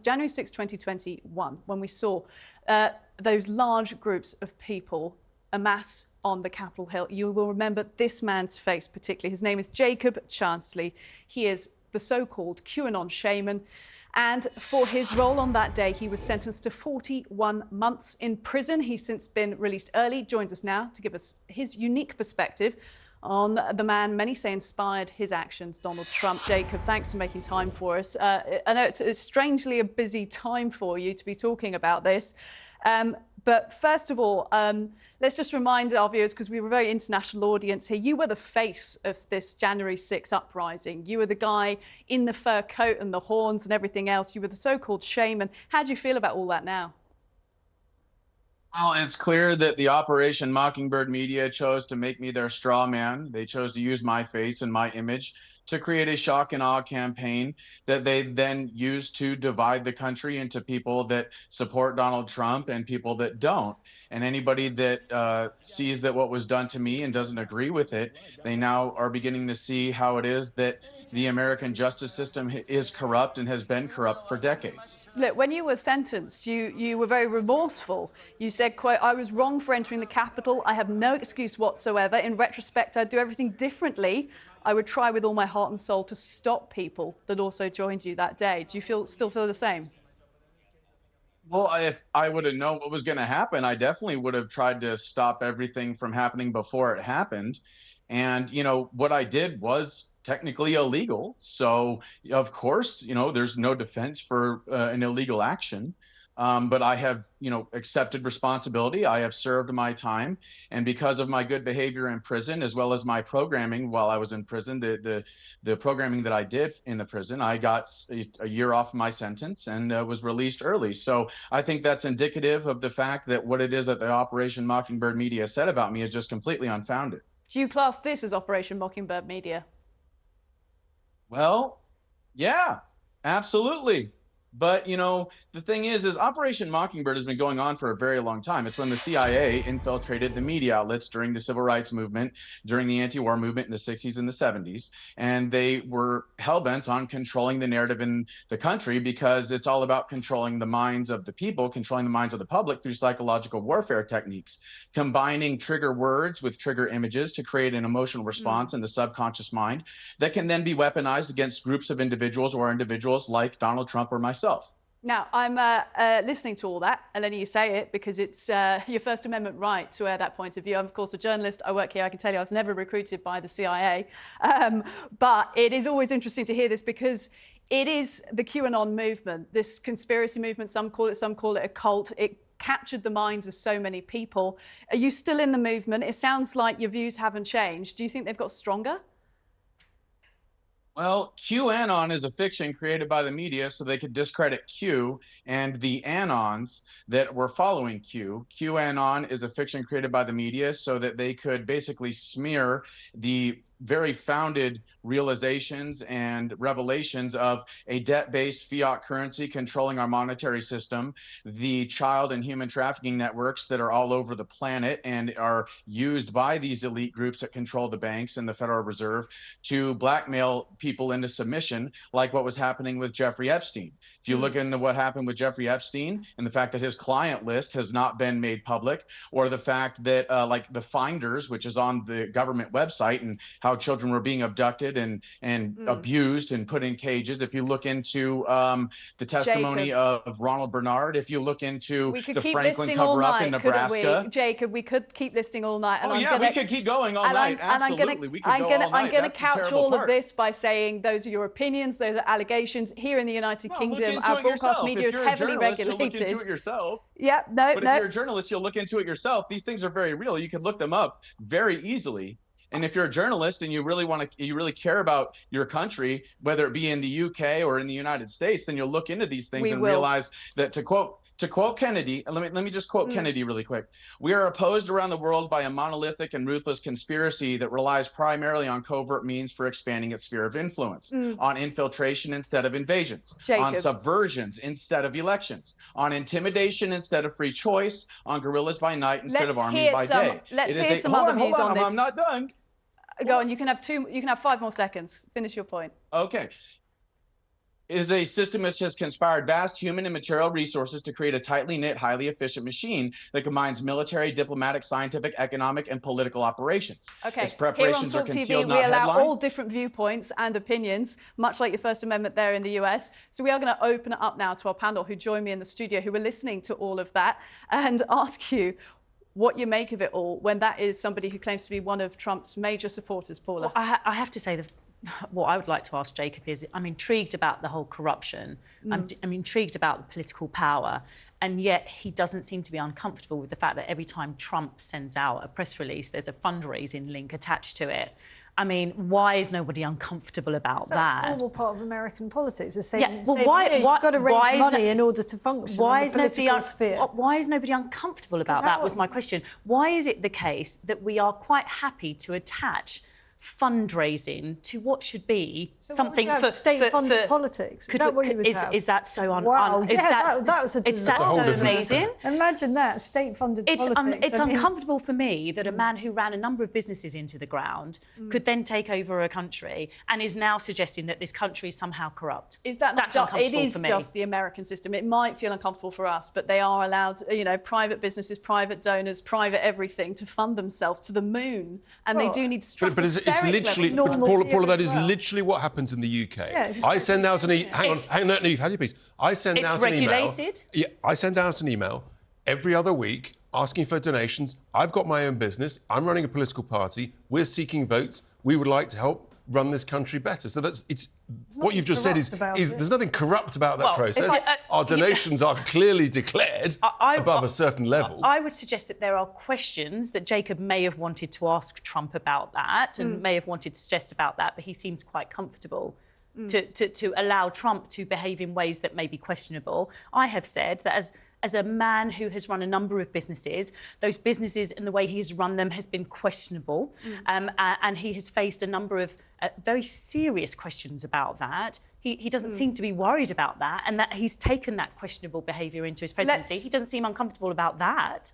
January 6, 2021, when we saw those large groups of people amass on the Capitol Hill. You will remember this man's face particularly. His name is Jacob Chansley. He is the so-called QAnon Shaman. And for his role on that day, he was sentenced to 41 months in prison. He's since been released early, joins us now to give us his unique perspective on the man many say inspired his actions, Donald Trump. Jacob, thanks for making time for us. I know it's strangely a busy time for you to be talking about this. But first of all, let's just remind our viewers, because we were a very international audience here, you were the face of this January 6 uprising. You were the guy in the fur coat and the horns and everything else. You were the so-called shaman. How do you feel about all that now? Well, it's clear that the Operation Mockingbird media chose to make me their straw man. They chose to use my face and my image to create a shock and awe campaign that they then used to divide the country into people that support Donald Trump and people that don't. And anybody that sees that what was done to me and doesn't agree with it, they now are beginning to see how it is that the American justice system is corrupt and has been corrupt for decades. Look, when you were sentenced, you were very remorseful. You said, quote, "I was wrong for entering the Capitol. I have no excuse whatsoever. In retrospect, I'd do everything differently. I would try with all my heart and soul to stop people that also joined you that day." Do you still feel the same? Well, if I would have known what was going to happen, I definitely would have tried to stop everything from happening before it happened. And, what I did was technically illegal. So, of course, there's no defense for an illegal action. But I have, accepted responsibility. I have served my time. And because of my good behavior in prison, as well as my programming while I was in prison, the programming that I did in the prison, I got a year off my sentence and was released early. So I think that's indicative of the fact that what it is that the Operation Mockingbird media said about me is just completely unfounded. Do you class this as Operation Mockingbird media? Well, yeah, absolutely. But, the thing is Operation Mockingbird has been going on for a very long time. It's when the CIA infiltrated the media outlets during the civil rights movement, during the anti-war movement in the 60s and the 70s. And they were hell-bent on controlling the narrative in the country because it's all about controlling the minds of the people, controlling the minds of the public through psychological warfare techniques, combining trigger words with trigger images to create an emotional response in the subconscious mind that can then be weaponized against groups of individuals or individuals like Donald Trump or myself. Now, I'm listening to all that and letting you say it because it's your First Amendment right to air that point of view. I'm, of course, a journalist. I work here. I can tell you I was never recruited by the CIA. But it is always interesting to hear this because it is the QAnon movement, this conspiracy movement. Some call it a cult. It captured the minds of so many people. Are you still in the movement? It sounds like your views haven't changed. Do you think they've got stronger? Well, QAnon is a fiction created by the media so they could discredit Q and the Anons that were following Q. QAnon is a fiction created by the media so that they could basically smear the very founded realizations and revelations of a debt-based fiat currency controlling our monetary system, the child and human trafficking networks that are all over the planet and are used by these elite groups that control the banks and the Federal Reserve to blackmail people into submission, like what was happening with Jeffrey Epstein. If you look into what happened with Jeffrey Epstein and the fact that his client list has not been made public, or the fact that like the Finders, which is on the government website, and how children were being abducted and abused and put in cages. If you look into the testimony of Ronald Bernard, if you look into the Franklin cover-up in Nebraska. Jacob, we could keep listing all night. And we could keep going all night. Absolutely, we could go all night. I'm going to couch all of this by saying those are your opinions, those are allegations. Here in the United Kingdom, our broadcast media is heavily regulated. You'll look into it yourself. Yeah, But if you're a journalist, you'll look into it yourself. These things are very real. You can look them up very easily. And if you're a journalist and you really care about your country, whether it be in the UK or in the United States, then you'll look into these things and realize that to quote Kennedy, and let me just quote Kennedy really quick. "We are opposed around the world by a monolithic and ruthless conspiracy that relies primarily on covert means for expanding its sphere of influence, on infiltration instead of invasions, on subversions instead of elections, on intimidation instead of free choice, on guerrillas by night instead of armies by day." Let's hear some other views on this. I'm not done. Go on. You can have 5 more seconds. Finish your point. Okay. is a system which has conspired vast human and material resources to create a tightly knit, highly efficient machine that combines military, diplomatic, scientific, economic, and political operations. Okay, Its preparations here on are Talk concealed, TV, not we allow headlined. all different viewpoints and opinions, much like your First Amendment there in the US. So we are going to open it up now to our panel who join me in the studio, who are listening to all of that, and ask you what you make of it all when that is somebody who claims to be one of Trump's major supporters, Paula. Well, I have to say that what I would like to ask Jacob is, I'm intrigued about the whole corruption. I'm intrigued about the political power, and yet he doesn't seem to be uncomfortable with the fact that every time Trump sends out a press release, there's a fundraising link attached to it. I mean, why is nobody uncomfortable about that? That's a normal part of American politics. Yeah, well, why, you've got to raise money in order to function in the political sphere. Why is nobody uncomfortable about that, was my question. Why is it the case that we are quite happy to attach fundraising to what should be something for state-funded politics? Is that what you would have? Is that so wow. That's so amazing? Imagine that, state-funded politics. It's uncomfortable for me that a man who ran a number of businesses into the ground could then take over a country and is now suggesting that this country is somehow corrupt. Is that not just, it is just the American system. It might feel uncomfortable for us, but they are allowed, you know, private businesses, private donors, private everything to fund themselves to the moon, and they do need It's literally, Paula, that is literally what happens in the UK. Yeah, I send out an hang on, Neve, how do you please? I send out an email. It's regulated. Yeah, I send out an email every other week asking for donations. I've got my own business. I'm running a political party. We're seeking votes. We would like to help run this country better. So it's what you've just said is there's nothing corrupt about that process. Our donations are clearly declared above a certain level. I would suggest that there are questions that Jacob may have wanted to ask Trump about that and may have wanted to suggest about that, but he seems quite comfortable to allow Trump to behave in ways that may be questionable. I have said that as a man who has run a number of businesses, those businesses and the way he has run them has been questionable. And he has faced a number of very serious questions about that. He doesn't seem to be worried about that, and that he's taken that questionable behaviour into his presidency. He doesn't seem uncomfortable about that.